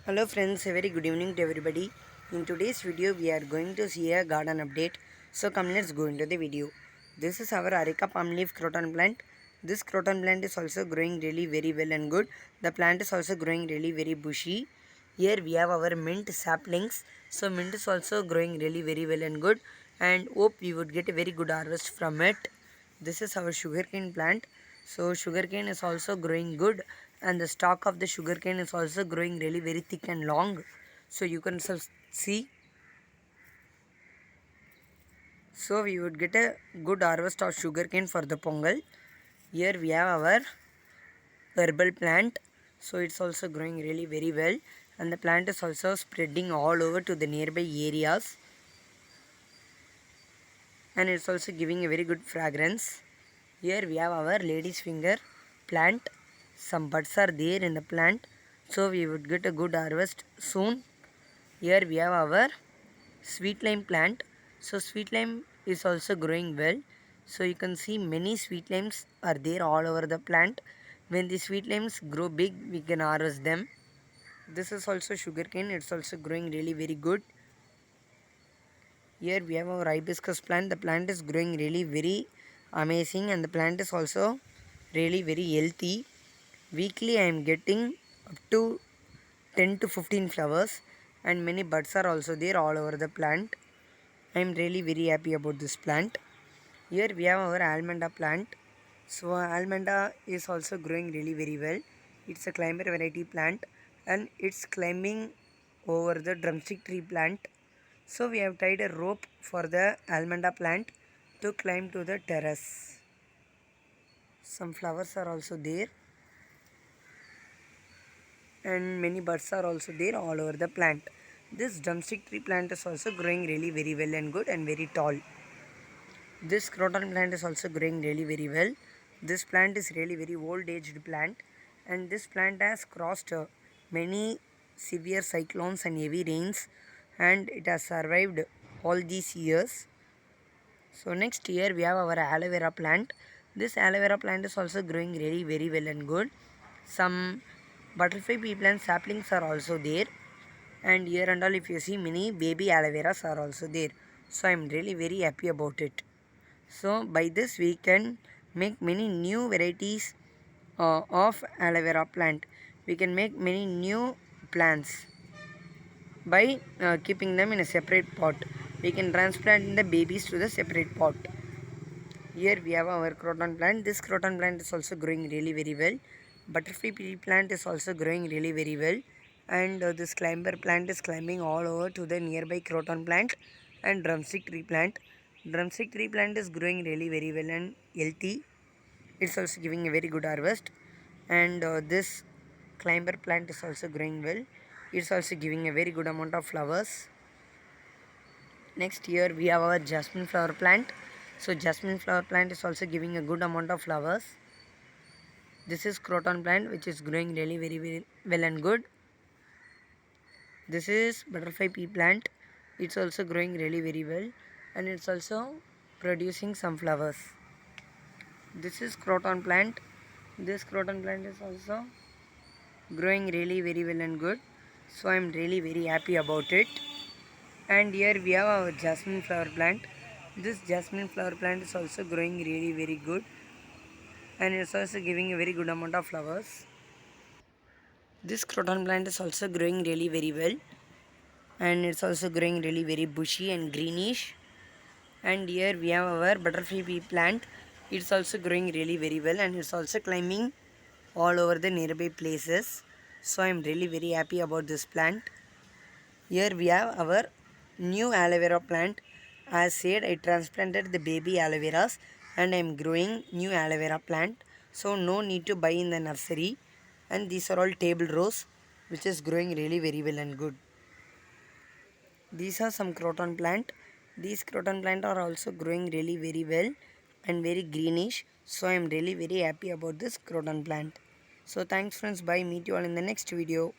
Hello friends, a very good evening to everybody. In today's video we are going to see a garden update. So come, let's go into the video. This is our areca palm leaf croton plant. This croton plant is also growing really very well and good. The plant is also growing really very bushy. Here we have our mint saplings. So mint is also growing really very well and good, and hope we would get a very good harvest from it. This is our sugarcane plant. So sugarcane is also growing good, and the stalk of the sugarcane is also growing really very thick and long. So you can see. So we would get a good harvest of sugarcane for the pongal. Here we have our herbal plant. So it's also growing really very well, and the plant is also spreading all over to the nearby areas, and it's also giving a very good fragrance. Here we have our lady's finger plant. Some buds are there in the plant, so we would get a good harvest soon. Here we have our sweet lime plant. So sweet lime is also growing well. So you can see many sweet limes are there all over the plant. When the sweet limes grow big, we can harvest them. This is also sugarcane. It's also growing really very good. Here we have our hibiscus plant. The plant is growing really very amazing, and the plant is also really very healthy. Weekly I am getting up to 10 to 15 flowers, and many buds are also there all over the plant. I am really very happy about this plant. Here we have our almanda plant. So almanda is also growing really very well. It's a climber variety plant, and it's climbing over the drumstick tree plant. So we have tied a rope for the almanda plant to climb to the terrace. Some flowers are also there, and many birds are also there all over the plant. This drumstick tree plant is also growing really very well and good and very tall. This croton plant is also growing really very well. This plant is really very old aged plant, and this plant has crossed many severe cyclones and heavy rains, and it has survived all these years. So next year we have our aloe vera plant. This aloe vera plant is also growing really very well and good. Some butterfly pea plant saplings are also there, and here and all if you see many baby aloe veras are also there. So I am really very happy about it. So by this we can make many new varieties of aloe vera plant. We can make many new plants by keeping them in a separate pot. We can transplant the babies to the separate pot. Here we have our croton plant. This croton plant is also growing really very well. Butterfly pea plant is also growing really very well, and this climber plant is climbing all over to the nearby croton plant and drumstick tree plant. Drumstick tree plant is growing really very well and healthy. It's also giving a very good harvest, and this climber plant is also growing well. It's also giving a very good amount of flowers. Next year we have our jasmine flower plant. So jasmine flower plant is also giving a good amount of flowers. This is croton plant which is growing really very well and good. This is butterfly pea plant. It's also growing really very well, and it's also producing some flowers. This is croton plant. This croton plant is also growing really very well and good. So I am really very happy about it. And here we have our jasmine flower plant. This jasmine flower plant is also growing really very good, and it's also giving a very good amount of flowers. This croton plant is also growing really very well, and it's also growing really very bushy and greenish. And here we have our butterfly pea plant. It's also growing really very well, and it's also climbing all over the nearby places. So I am really very happy about this plant. Here we have our new aloe vera plant. As said, I transplanted the baby aloe veras, and I am growing new aloe vera plant. So no need to buy in the nursery. And these are all table rose, which is growing really very well and good. These are some croton plant. These croton plant are also growing really very well and very greenish. So I am really very happy about this croton plant. So thanks friends. Bye. Meet you all in the next video.